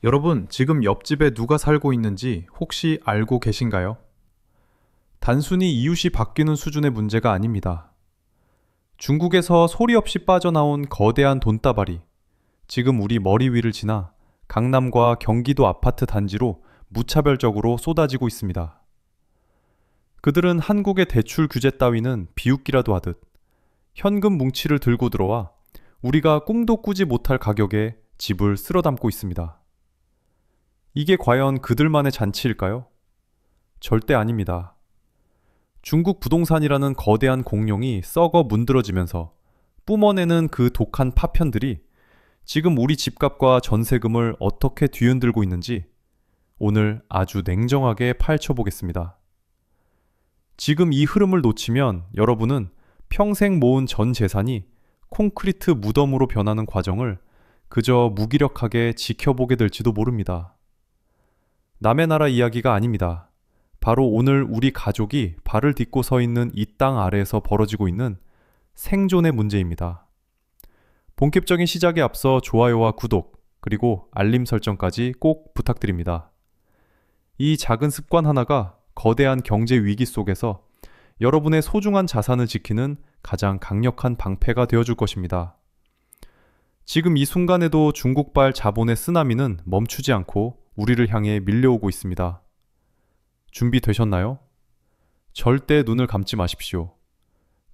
여러분, 지금 옆집에 누가 살고 있는지 혹시 알고 계신가요? 단순히 이웃이 바뀌는 수준의 문제가 아닙니다. 중국에서 소리 없이 빠져나온 거대한 돈다발이 지금 우리 머리 위를 지나 강남과 경기도 아파트 단지로 무차별적으로 쏟아지고 있습니다. 그들은 한국의 대출 규제 따위는 비웃기라도 하듯 현금 뭉치를 들고 들어와 우리가 꿈도 꾸지 못할 가격에 집을 쓸어 담고 있습니다. 이게 과연 그들만의 잔치일까요? 절대 아닙니다. 중국 부동산이라는 거대한 공룡이 썩어 문드러지면서 뿜어내는 그 독한 파편들이 지금 우리 집값과 전세금을 어떻게 뒤흔들고 있는지 오늘 아주 냉정하게 파헤쳐 보겠습니다. 지금 이 흐름을 놓치면 여러분은 평생 모은 전 재산이 콘크리트 무덤으로 변하는 과정을 그저 무기력하게 지켜보게 될지도 모릅니다. 남의 나라 이야기가 아닙니다. 바로 오늘 우리 가족이 발을 딛고 서 있는 이 땅 아래에서 벌어지고 있는 생존의 문제입니다. 본격적인 시작에 앞서 좋아요와 구독, 그리고 알림 설정까지 꼭 부탁드립니다. 이 작은 습관 하나가 거대한 경제 위기 속에서 여러분의 소중한 자산을 지키는 가장 강력한 방패가 되어줄 것입니다. 지금 이 순간에도 중국발 자본의 쓰나미는 멈추지 않고 우리를 향해 밀려오고 있습니다. 준비되셨나요? 절대 눈을 감지 마십시오.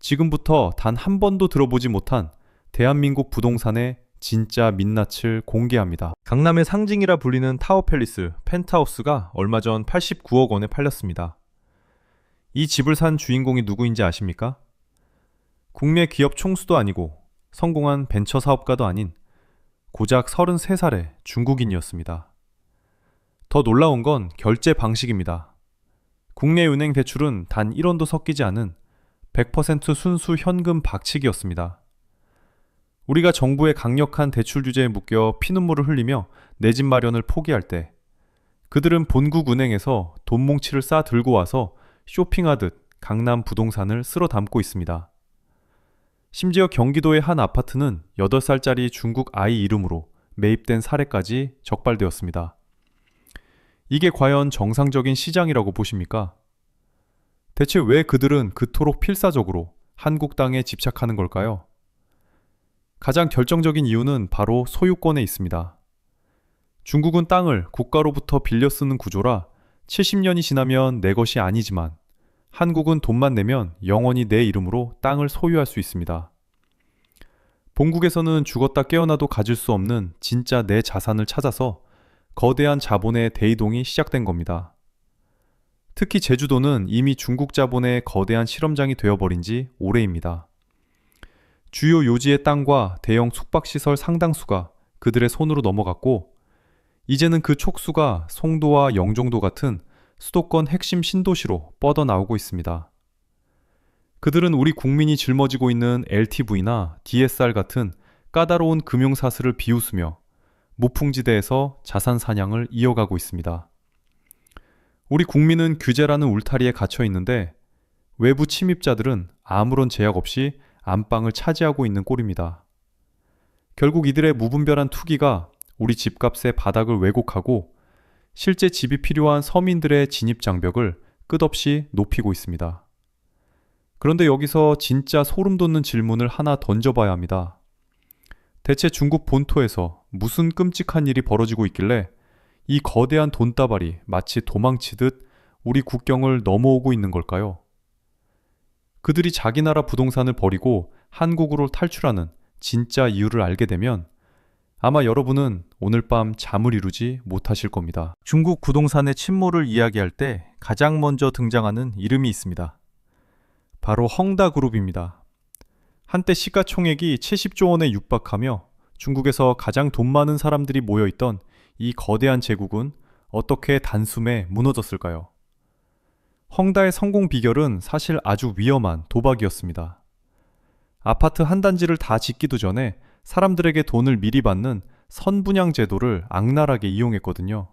지금부터 단 한 번도 들어보지 못한 대한민국 부동산의 진짜 민낯을 공개합니다. 강남의 상징이라 불리는 타워팰리스 펜트하우스가 얼마 전 89억 원에 팔렸습니다. 이 집을 산 주인공이 누구인지 아십니까? 국내 기업 총수도 아니고 성공한 벤처 사업가도 아닌 고작 33살의 중국인이었습니다. 더 놀라운 건 결제 방식입니다. 국내 은행 대출은 단 1원도 섞이지 않은 100% 순수 현금 박치기였습니다. 우리가 정부의 강력한 대출 규제에 묶여 피눈물을 흘리며 내 집 마련을 포기할 때 그들은 본국 은행에서 돈 뭉치를 싸 들고 와서 쇼핑하듯 강남 부동산을 쓸어 담고 있습니다. 심지어 경기도의 한 아파트는 8살짜리 중국 아이 이름으로 매입된 사례까지 적발되었습니다. 이게 과연 정상적인 시장이라고 보십니까? 대체 왜 그들은 그토록 필사적으로 한국 땅에 집착하는 걸까요? 가장 결정적인 이유는 바로 소유권에 있습니다. 중국은 땅을 국가로부터 빌려 쓰는 구조라 70년이 지나면 내 것이 아니지만 한국은 돈만 내면 영원히 내 이름으로 땅을 소유할 수 있습니다. 본국에서는 죽었다 깨어나도 가질 수 없는 진짜 내 자산을 찾아서 거대한 자본의 대이동이 시작된 겁니다. 특히 제주도는 이미 중국 자본의 거대한 실험장이 되어버린 지 오래입니다. 주요 요지의 땅과 대형 숙박시설 상당수가 그들의 손으로 넘어갔고 이제는 그 촉수가 송도와 영종도 같은 수도권 핵심 신도시로 뻗어나오고 있습니다. 그들은 우리 국민이 짊어지고 있는 LTV나 DSR 같은 까다로운 금융사슬을 비웃으며 무풍지대에서 자산 사냥을 이어가고 있습니다. 우리 국민은 규제라는 울타리에 갇혀 있는데 외부 침입자들은 아무런 제약 없이 안방을 차지하고 있는 꼴입니다. 결국 이들의 무분별한 투기가 우리 집값의 바닥을 왜곡하고 실제 집이 필요한 서민들의 진입 장벽을 끝없이 높이고 있습니다. 그런데 여기서 진짜 소름 돋는 질문을 하나 던져봐야 합니다. 대체 중국 본토에서 무슨 끔찍한 일이 벌어지고 있길래 이 거대한 돈다발이 마치 도망치듯 우리 국경을 넘어오고 있는 걸까요? 그들이 자기 나라 부동산을 버리고 한국으로 탈출하는 진짜 이유를 알게 되면 아마 여러분은 오늘 밤 잠을 이루지 못하실 겁니다. 중국 부동산의 침몰을 이야기할 때 가장 먼저 등장하는 이름이 있습니다. 바로 헝다그룹입니다. 한때 시가총액이 70조 원에 육박하며 중국에서 가장 돈 많은 사람들이 모여있던 이 거대한 제국은 어떻게 단숨에 무너졌을까요? 헝다의 성공 비결은 사실 아주 위험한 도박이었습니다. 아파트 한 단지를 다 짓기도 전에 사람들에게 돈을 미리 받는 선분양 제도를 악랄하게 이용했거든요.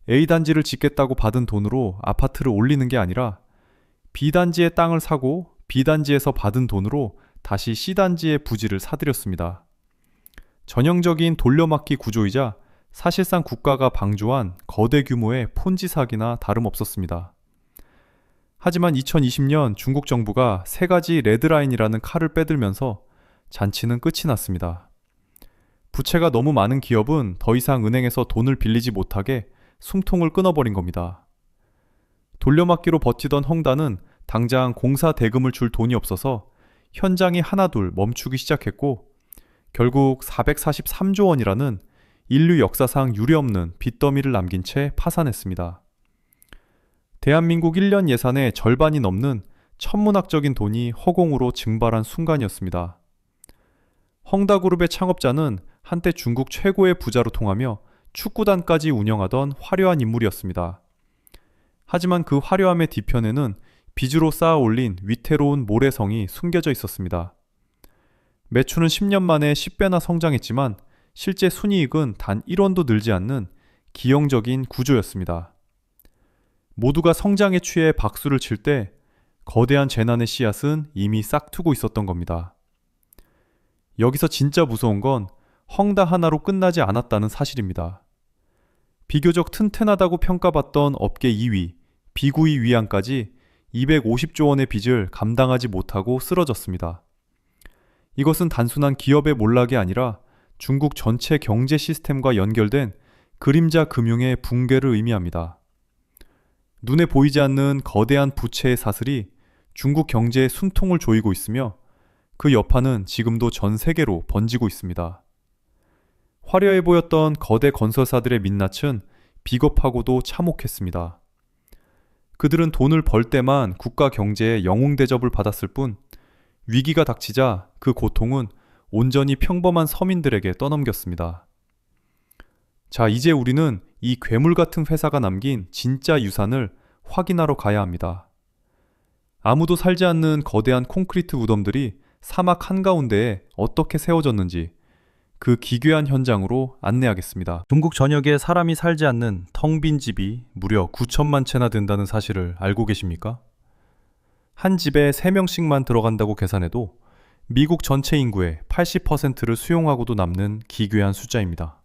A단지를 짓겠다고 받은 돈으로 아파트를 올리는 게 아니라 B단지의 땅을 사고 B단지에서 받은 돈으로 다시 C단지의 부지를 사들였습니다. 전형적인 돌려막기 구조이자 사실상 국가가 방조한 거대 규모의 폰지 사기나 다름없었습니다. 하지만 2020년 중국 정부가 세 가지 레드라인이라는 칼을 빼들면서 잔치는 끝이 났습니다. 부채가 너무 많은 기업은 더 이상 은행에서 돈을 빌리지 못하게 숨통을 끊어버린 겁니다. 돌려막기로 버티던 헝다는 당장 공사 대금을 줄 돈이 없어서 현장이 하나둘 멈추기 시작했고, 결국 443조 원이라는 인류 역사상 유례없는 빚더미를 남긴 채 파산했습니다. 대한민국 1년 예산의 절반이 넘는 천문학적인 돈이 허공으로 증발한 순간이었습니다. 헝다그룹의 창업자는 한때 중국 최고의 부자로 통하며 축구단까지 운영하던 화려한 인물이었습니다. 하지만 그 화려함의 뒤편에는 빚으로 쌓아 올린 위태로운 모래성이 숨겨져 있었습니다. 매출은 10년 만에 10배나 성장했지만 실제 순이익은 단 1원도 늘지 않는 기형적인 구조였습니다. 모두가 성장에 취해 박수를 칠 때 거대한 재난의 씨앗은 이미 싹트고 있었던 겁니다. 여기서 진짜 무서운 건 헝다 하나로 끝나지 않았다는 사실입니다. 비교적 튼튼하다고 평가받던 업계 2위, 비구이 위안까지 250조 원의 빚을 감당하지 못하고 쓰러졌습니다. 이것은 단순한 기업의 몰락이 아니라 중국 전체 경제 시스템과 연결된 그림자 금융의 붕괴를 의미합니다. 눈에 보이지 않는 거대한 부채의 사슬이 중국 경제의 숨통을 조이고 있으며 그 여파는 지금도 전 세계로 번지고 있습니다. 화려해 보였던 거대 건설사들의 민낯은 비겁하고도 참혹했습니다. 그들은 돈을 벌 때만 국가 경제에 영웅 대접을 받았을 뿐 위기가 닥치자 그 고통은 온전히 평범한 서민들에게 떠넘겼습니다. 자, 이제 우리는 이 괴물 같은 회사가 남긴 진짜 유산을 확인하러 가야 합니다. 아무도 살지 않는 거대한 콘크리트 무덤들이 사막 한가운데에 어떻게 세워졌는지 그 기괴한 현장으로 안내하겠습니다. 중국 전역에 사람이 살지 않는 텅 빈 집이 무려 9천만 채나 된다는 사실을 알고 계십니까? 한 집에 3명씩만 들어간다고 계산해도 미국 전체 인구의 80%를 수용하고도 남는 기괴한 숫자입니다.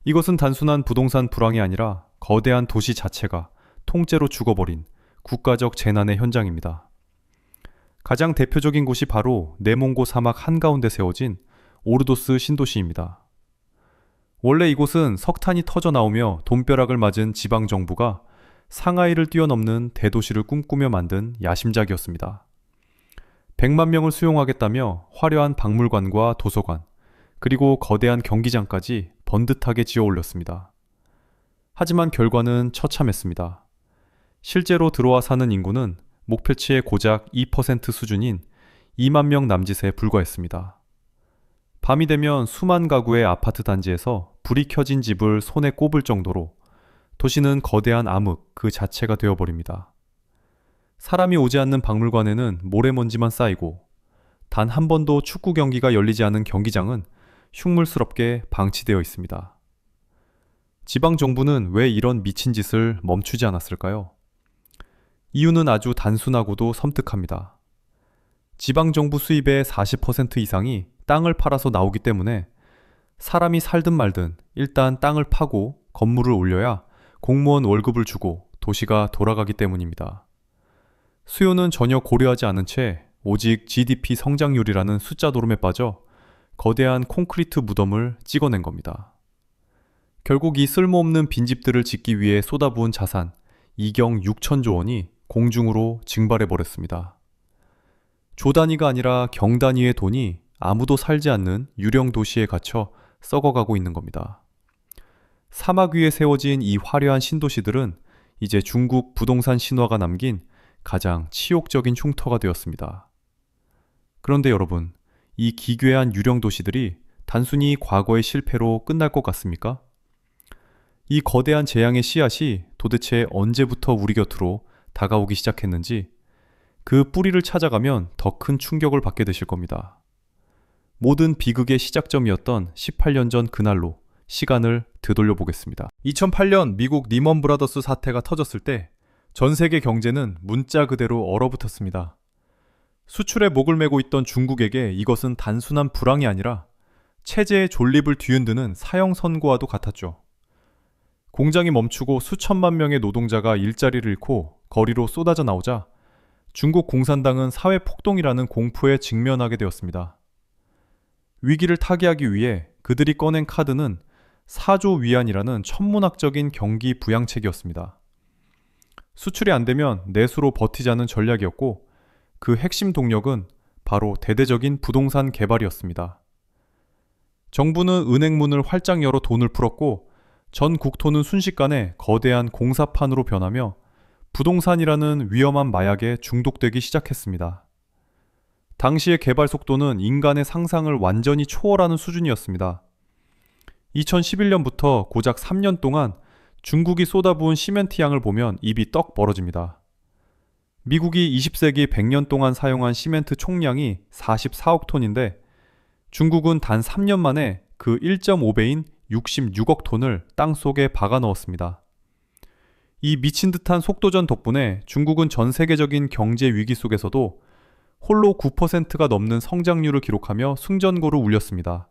이것은 단순한 부동산 불황이 아니라 거대한 도시 자체가 통째로 죽어버린 국가적 재난의 현장입니다. 가장 대표적인 곳이 바로 내몽고 사막 한가운데 세워진 오르도스 신도시입니다. 원래 이곳은 석탄이 터져 나오며 돈벼락을 맞은 지방정부가 상하이를 뛰어넘는 대도시를 꿈꾸며 만든 야심작이었습니다. 100만 명을 수용하겠다며 화려한 박물관과 도서관, 그리고 거대한 경기장까지 번듯하게 지어 올렸습니다. 하지만 결과는 처참했습니다. 실제로 들어와 사는 인구는 목표치의 고작 2% 수준인 2만 명 남짓에 불과했습니다. 밤이 되면 수만 가구의 아파트 단지에서 불이 켜진 집을 손에 꼽을 정도로 도시는 거대한 암흑 그 자체가 되어버립니다. 사람이 오지 않는 박물관에는 모래먼지만 쌓이고 단 한 번도 축구 경기가 열리지 않은 경기장은 흉물스럽게 방치되어 있습니다. 지방정부는 왜 이런 미친 짓을 멈추지 않았을까요? 이유는 아주 단순하고도 섬뜩합니다. 지방정부 수입의 40% 이상이 땅을 팔아서 나오기 때문에 사람이 살든 말든 일단 땅을 파고 건물을 올려야 공무원 월급을 주고 도시가 돌아가기 때문입니다. 수요는 전혀 고려하지 않은 채 오직 GDP 성장률이라는 숫자 노름에 빠져 거대한 콘크리트 무덤을 찍어낸 겁니다. 결국 이 쓸모없는 빈집들을 짓기 위해 쏟아부은 자산 2경 6천조 원이 공중으로 증발해버렸습니다. 조 단위가 아니라 경 단위의 돈이 아무도 살지 않는 유령 도시에 갇혀 썩어가고 있는 겁니다. 사막 위에 세워진 이 화려한 신도시들은 이제 중국 부동산 신화가 남긴 가장 치욕적인 흉터가 되었습니다. 그런데 여러분, 이 기괴한 유령 도시들이 단순히 과거의 실패로 끝날 것 같습니까? 이 거대한 재앙의 씨앗이 도대체 언제부터 우리 곁으로 다가오기 시작했는지 그 뿌리를 찾아가면 더 큰 충격을 받게 되실 겁니다. 모든 비극의 시작점이었던 18년 전 그날로 시간을 되돌려 보겠습니다. 2008년 미국 리먼 브라더스 사태가 터졌을 때 전 세계 경제는 문자 그대로 얼어붙었습니다. 수출에 목을 메고 있던 중국에게 이것은 단순한 불황이 아니라 체제의 존립을 뒤흔드는 사형 선고와도 같았죠. 공장이 멈추고 수천만 명의 노동자가 일자리를 잃고 거리로 쏟아져 나오자 중국 공산당은 사회 폭동이라는 공포에 직면하게 되었습니다. 위기를 타개하기 위해 그들이 꺼낸 카드는 4조 위안이라는 천문학적인 경기 부양책이었습니다. 수출이 안 되면 내수로 버티자는 전략이었고 그 핵심 동력은 바로 대대적인 부동산 개발이었습니다. 정부는 은행문을 활짝 열어 돈을 풀었고 전 국토는 순식간에 거대한 공사판으로 변하며 부동산이라는 위험한 마약에 중독되기 시작했습니다. 당시의 개발 속도는 인간의 상상을 완전히 초월하는 수준이었습니다. 2011년부터 고작 3년 동안 중국이 쏟아부은 시멘트 양을 보면 입이 떡 벌어집니다. 미국이 20세기 100년 동안 사용한 시멘트 총량이 44억 톤인데 중국은 단 3년 만에 그 1.5배인 66억 톤을 땅속에 박아 넣었습니다. 이 미친 듯한 속도전 덕분에 중국은 전 세계적인 경제 위기 속에서도 홀로 9%가 넘는 성장률을 기록하며 승전고를 울렸습니다.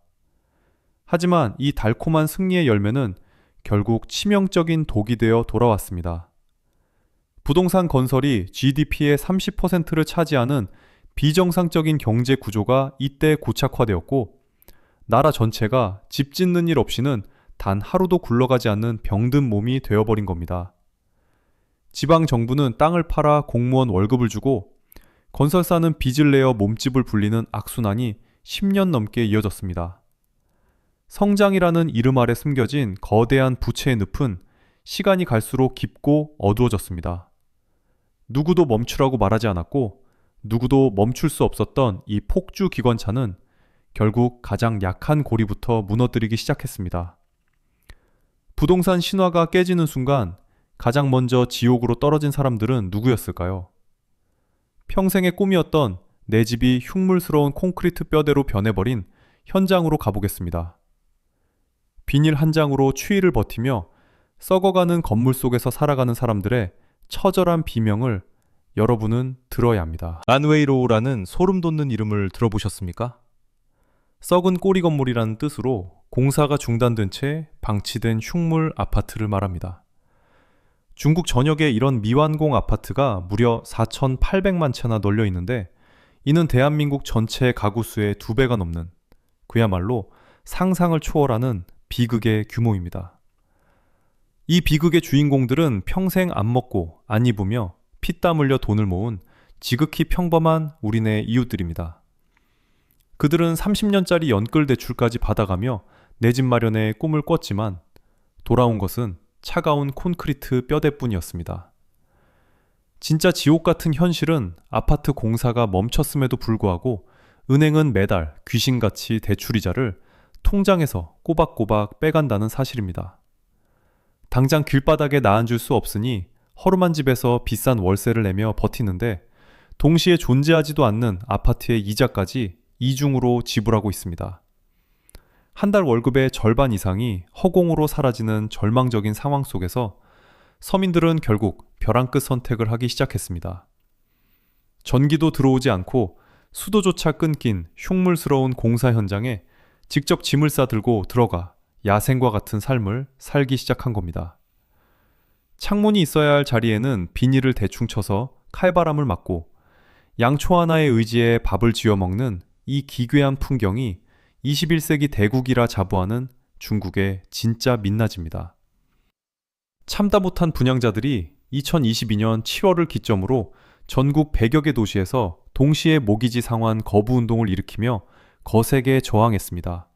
하지만 이 달콤한 승리의 열매는 결국 치명적인 독이 되어 돌아왔습니다. 부동산 건설이 GDP의 30%를 차지하는 비정상적인 경제 구조가 이때 고착화되었고 나라 전체가 집 짓는 일 없이는 단 하루도 굴러가지 않는 병든 몸이 되어버린 겁니다. 지방 정부는 땅을 팔아 공무원 월급을 주고 건설사는 빚을 내어 몸집을 불리는 악순환이 10년 넘게 이어졌습니다. 성장이라는 이름 아래 숨겨진 거대한 부채의 늪은 시간이 갈수록 깊고 어두워졌습니다. 누구도 멈추라고 말하지 않았고 누구도 멈출 수 없었던 이 폭주 기관차는 결국 가장 약한 고리부터 무너뜨리기 시작했습니다. 부동산 신화가 깨지는 순간 가장 먼저 지옥으로 떨어진 사람들은 누구였을까요? 평생의 꿈이었던 내 집이 흉물스러운 콘크리트 뼈대로 변해버린 현장으로 가보겠습니다. 비닐 한 장으로 추위를 버티며 썩어가는 건물 속에서 살아가는 사람들의 처절한 비명을 여러분은 들어야 합니다. 란웨이로우라는 소름 돋는 이름을 들어보셨습니까? 썩은 꼬리 건물이라는 뜻으로 공사가 중단된 채 방치된 흉물 아파트를 말합니다. 중국 전역에 이런 미완공 아파트가 무려 4,800만 채나 널려 있는데 이는 대한민국 전체 가구 수의 2배가 넘는 그야말로 상상을 초월하는 비극의 규모입니다. 이 비극의 주인공들은 평생 안 먹고 안 입으며 피땀 흘려 돈을 모은 지극히 평범한 우리네 이웃들입니다. 그들은 30년짜리 연끌 대출까지 받아가며 내 집 마련에 꿈을 꿨지만 돌아온 것은 차가운 콘크리트 뼈대뿐이었습니다. 진짜 지옥 같은 현실은 아파트 공사가 멈췄음에도 불구하고 은행은 매달 귀신같이 대출이자를 통장에서 꼬박꼬박 빼간다는 사실입니다. 당장 길바닥에 나앉을 수 없으니 허름한 집에서 비싼 월세를 내며 버티는데 동시에 존재하지도 않는 아파트의 이자까지 이중으로 지불하고 있습니다. 한 달 월급의 절반 이상이 허공으로 사라지는 절망적인 상황 속에서 서민들은 결국 벼랑 끝 선택을 하기 시작했습니다. 전기도 들어오지 않고 수도조차 끊긴 흉물스러운 공사 현장에 직접 짐을 싸들고 들어가 야생과 같은 삶을 살기 시작한 겁니다. 창문이 있어야 할 자리에는 비닐을 대충 쳐서 칼바람을 막고 양초 하나의 의지에 밥을 지어 먹는 이 기괴한 풍경이 21세기 대국이라 자부하는 중국의 진짜 민낯입니다. 참다 못한 분양자들이 2022년 7월을 기점으로 전국 100여 개 도시에서 동시에 모기지 상환 거부 운동을 일으키며 거세게 저항했습니다.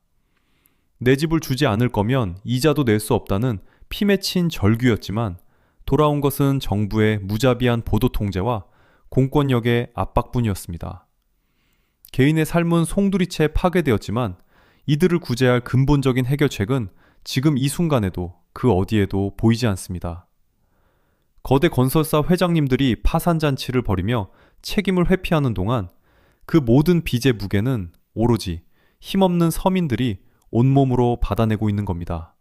내 집을 주지 않을 거면 이자도 낼 수 없다는 피 맺힌 절규였지만 돌아온 것은 정부의 무자비한 보도 통제와 공권력의 압박뿐이었습니다. 개인의 삶은 송두리째 파괴되었지만 이들을 구제할 근본적인 해결책은 지금 이 순간에도 그 어디에도 보이지 않습니다. 거대 건설사 회장님들이 파산잔치를 벌이며 책임을 회피하는 동안 그 모든 빚의 무게는 오로지 힘없는 서민들이 온몸으로 받아내고 있는 겁니다.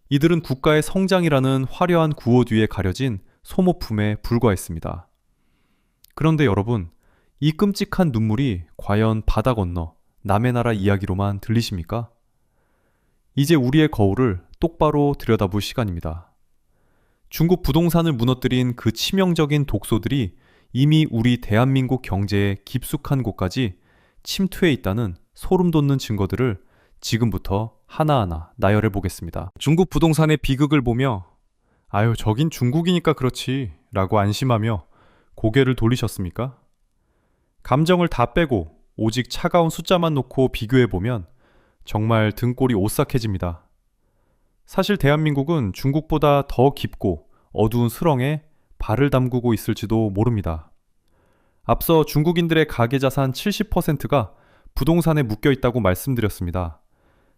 이들은 국가의 성장이라는 화려한 구호 뒤에 가려진 소모품에 불과했습니다. 그런데 여러분, 이 끔찍한 눈물이 과연 바다 건너 남의 나라 이야기로만 들리십니까? 이제 우리의 거울을 똑바로 들여다볼 시간입니다. 중국 부동산을 무너뜨린 그 치명적인 독소들이 이미 우리 대한민국 경제의 깊숙한 곳까지 침투해 있다는 소름 돋는 증거들을 지금부터 하나하나 나열해 보겠습니다. 중국 부동산의 비극을 보며 아유, 저긴 중국이니까 그렇지 라고 안심하며 고개를 돌리셨습니까? 감정을 다 빼고 오직 차가운 숫자만 놓고 비교해 보면 정말 등골이 오싹해집니다. 사실 대한민국은 중국보다 더 깊고 어두운 수렁에 발을 담그고 있을지도 모릅니다. 앞서 중국인들의 가계자산 70%가 부동산에 묶여 있다고 말씀드렸습니다.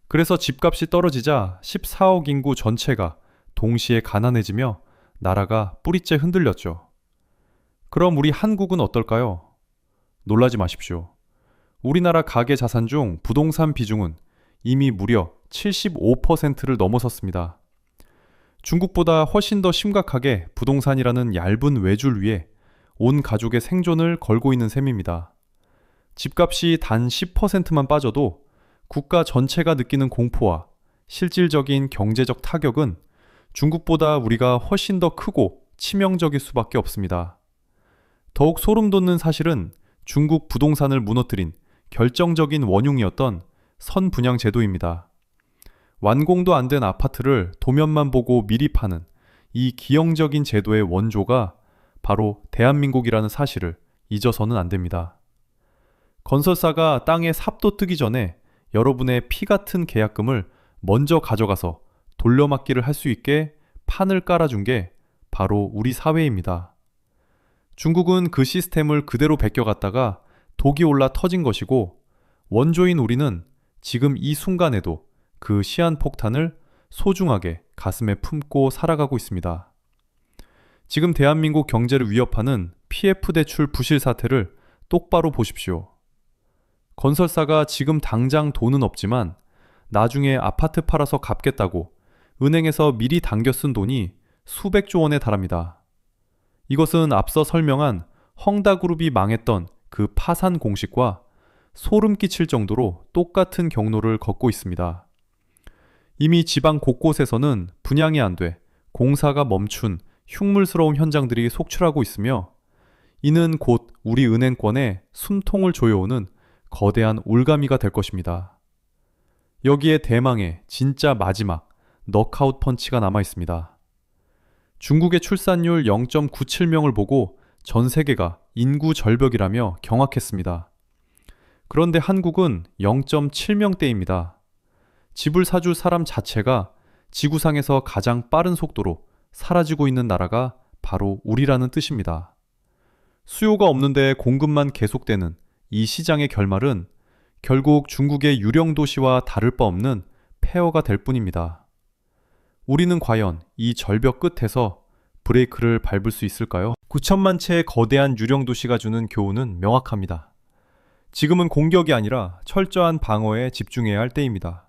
그래서 집값이 떨어지자 14억 인구 전체가 동시에 가난해지며 나라가 뿌리째 흔들렸죠. 그럼 우리 한국은 어떨까요? 놀라지 마십시오. 우리나라 가계자산 중 부동산 비중은 이미 무려 75%를 넘어섰습니다. 중국보다 훨씬 더 심각하게 부동산이라는 얇은 외줄 위에 온 가족의 생존을 걸고 있는 셈입니다. 집값이 단 10%만 빠져도 국가 전체가 느끼는 공포와 실질적인 경제적 타격은 중국보다 우리가 훨씬 더 크고 치명적일 수밖에 없습니다. 더욱 소름 돋는 사실은 중국 부동산을 무너뜨린 결정적인 원흉이었던 선분양 제도입니다. 완공도 안 된 아파트를 도면만 보고 미리 파는 이 기형적인 제도의 원조가 바로 대한민국이라는 사실을 잊어서는 안 됩니다. 건설사가 땅에 삽도 뜨기 전에 여러분의 피 같은 계약금을 먼저 가져가서 돌려막기를 할 수 있게 판을 깔아준 게 바로 우리 사회입니다. 중국은 그 시스템을 그대로 베껴갔다가 독이 올라 터진 것이고 원조인 우리는 지금 이 순간에도 그 시한폭탄을 소중하게 가슴에 품고 살아가고 있습니다. 지금 대한민국 경제를 위협하는 PF 대출 부실 사태를 똑바로 보십시오. 건설사가 지금 당장 돈은 없지만 나중에 아파트 팔아서 갚겠다고 은행에서 미리 당겨 쓴 돈이 수백조 원에 달합니다. 이것은 앞서 설명한 헝다그룹이 망했던 그 파산 공식과 소름 끼칠 정도로 똑같은 경로를 걷고 있습니다. 이미 지방 곳곳에서는 분양이 안 돼 공사가 멈춘 흉물스러운 현장들이 속출하고 있으며 이는 곧 우리 은행권에 숨통을 조여오는 거대한 올가미가 될 것입니다. 여기에 대망의 진짜 마지막 넉아웃 펀치가 남아 있습니다. 중국의 출산율 0.97명을 보고 전 세계가 인구 절벽이라며 경악했습니다. 그런데 한국은 0.7명대입니다. 집을 사줄 사람 자체가 지구상에서 가장 빠른 속도로 사라지고 있는 나라가 바로 우리라는 뜻입니다. 수요가 없는데 공급만 계속되는 이 시장의 결말은 결국 중국의 유령 도시와 다를 바 없는 폐허가 될 뿐입니다. 우리는 과연 이 절벽 끝에서 브레이크를 밟을 수 있을까요? 9천만 채의 거대한 유령 도시가 주는 교훈은 명확합니다. 지금은 공격이 아니라 철저한 방어에 집중해야 할 때입니다.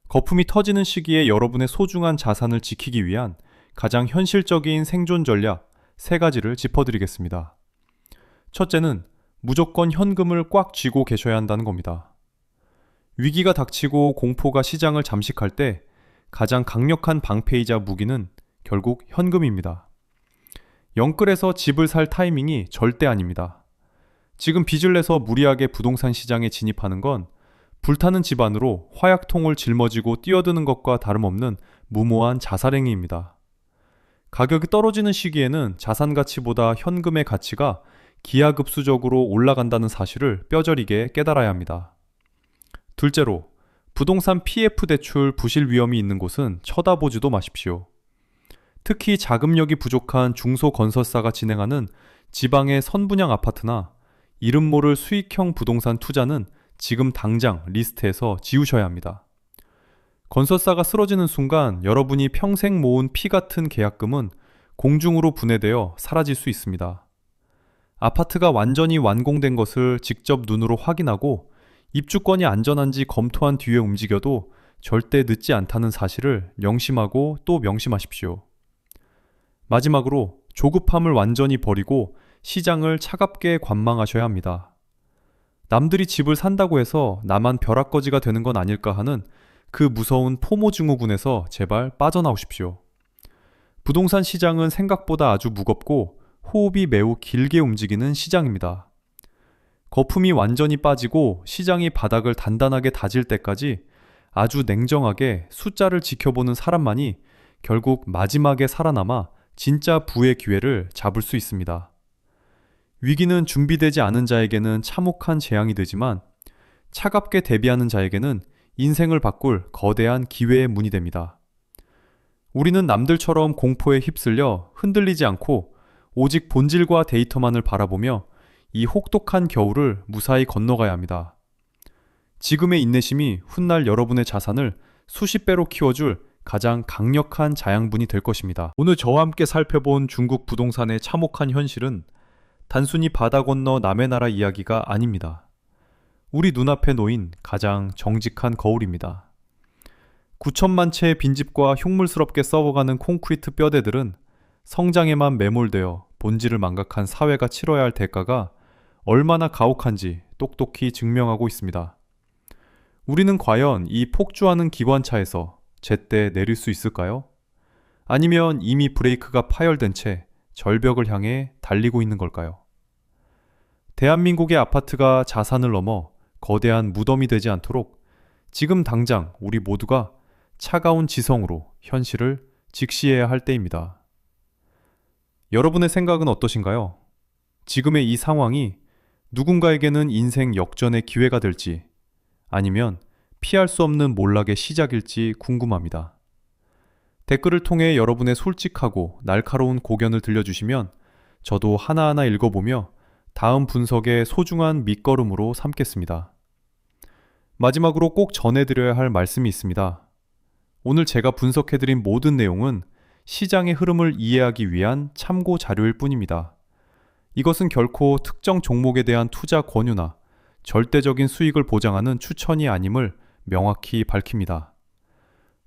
거품이 터지는 시기에 여러분의 소중한 자산을 지키기 위한 가장 현실적인 생존 전략 3가지를 짚어드리겠습니다. 첫째는 무조건 현금을 꽉 쥐고 계셔야 한다는 겁니다. 위기가 닥치고 공포가 시장을 잠식할 때 가장 강력한 방패이자 무기는 결국 현금입니다. 영끌에서 집을 살 타이밍이 절대 아닙니다. 지금 빚을 내서 무리하게 부동산 시장에 진입하는 건 불타는 집안으로 화약통을 짊어지고 뛰어드는 것과 다름없는 무모한 자살행위입니다. 가격이 떨어지는 시기에는 자산 가치보다 현금의 가치가 기하급수적으로 올라간다는 사실을 뼈저리게 깨달아야 합니다. 둘째로, 부동산 PF 대출 부실 위험이 있는 곳은 쳐다보지도 마십시오. 특히 자금력이 부족한 중소건설사가 진행하는 지방의 선분양 아파트나 이름 모를 수익형 부동산 투자는 지금 당장 리스트에서 지우셔야 합니다. 건설사가 쓰러지는 순간 여러분이 평생 모은 피 같은 계약금은 공중으로 분해되어 사라질 수 있습니다. 아파트가 완전히 완공된 것을 직접 눈으로 확인하고 입주권이 안전한지 검토한 뒤에 움직여도 절대 늦지 않다는 사실을 명심하고 또 명심하십시오. 마지막으로 조급함을 완전히 버리고 시장을 차갑게 관망하셔야 합니다. 남들이 집을 산다고 해서 나만 벼락거지가 되는 건 아닐까 하는 그 무서운 포모 증후군에서 제발 빠져나오십시오. 부동산 시장은 생각보다 아주 무겁고 호흡이 매우 길게 움직이는 시장입니다. 거품이 완전히 빠지고 시장이 바닥을 단단하게 다질 때까지 아주 냉정하게 숫자를 지켜보는 사람만이 결국 마지막에 살아남아 진짜 부의 기회를 잡을 수 있습니다. 위기는 준비되지 않은 자에게는 참혹한 재앙이 되지만 차갑게 대비하는 자에게는 인생을 바꿀 거대한 기회의 문이 됩니다. 우리는 남들처럼 공포에 휩쓸려 흔들리지 않고 오직 본질과 데이터만을 바라보며 이 혹독한 겨울을 무사히 건너가야 합니다. 지금의 인내심이 훗날 여러분의 자산을 수십 배로 키워줄 가장 강력한 자양분이 될 것입니다. 오늘 저와 함께 살펴본 중국 부동산의 참혹한 현실은 단순히 바다 건너 남의 나라 이야기가 아닙니다. 우리 눈앞에 놓인 가장 정직한 거울입니다. 9천만 채의 빈집과 흉물스럽게 썩어가는 콘크리트 뼈대들은 성장에만 매몰되어 본질을 망각한 사회가 치러야 할 대가가 얼마나 가혹한지 똑똑히 증명하고 있습니다. 우리는 과연 이 폭주하는 기관차에서 제때 내릴 수 있을까요? 아니면 이미 브레이크가 파열된 채 절벽을 향해 달리고 있는 걸까요? 대한민국의 아파트가 자산을 넘어 거대한 무덤이 되지 않도록 지금 당장 우리 모두가 차가운 지성으로 현실을 직시해야 할 때입니다. 여러분의 생각은 어떠신가요? 지금의 이 상황이 누군가에게는 인생 역전의 기회가 될지 아니면 피할 수 없는 몰락의 시작일지 궁금합니다. 댓글을 통해 여러분의 솔직하고 날카로운 고견을 들려주시면 저도 하나하나 읽어보며 다음 분석의 소중한 밑거름으로 삼겠습니다. 마지막으로 꼭 전해드려야 할 말씀이 있습니다. 오늘 제가 분석해드린 모든 내용은 시장의 흐름을 이해하기 위한 참고 자료일 뿐입니다. 이것은 결코 특정 종목에 대한 투자 권유나 절대적인 수익을 보장하는 추천이 아님을 명확히 밝힙니다.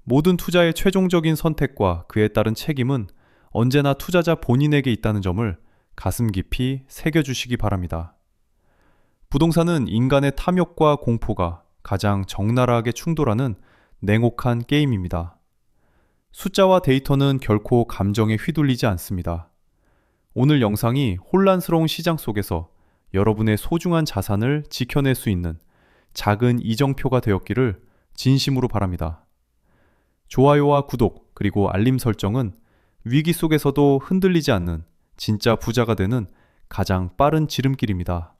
모든 투자의 최종적인 선택과 그에 따른 책임은 언제나 투자자 본인에게 있다는 점을 가슴 깊이 새겨주시기 바랍니다. 부동산은 인간의 탐욕과 공포가 가장 적나라하게 충돌하는 냉혹한 게임입니다. 숫자와 데이터는 결코 감정에 휘둘리지 않습니다. 오늘 영상이 혼란스러운 시장 속에서 여러분의 소중한 자산을 지켜낼 수 있는 작은 이정표가 되었기를 진심으로 바랍니다. 좋아요와 구독 그리고 알림 설정은 위기 속에서도 흔들리지 않는 진짜 부자가 되는 가장 빠른 지름길입니다.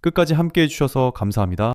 끝까지 함께 해주셔서 감사합니다.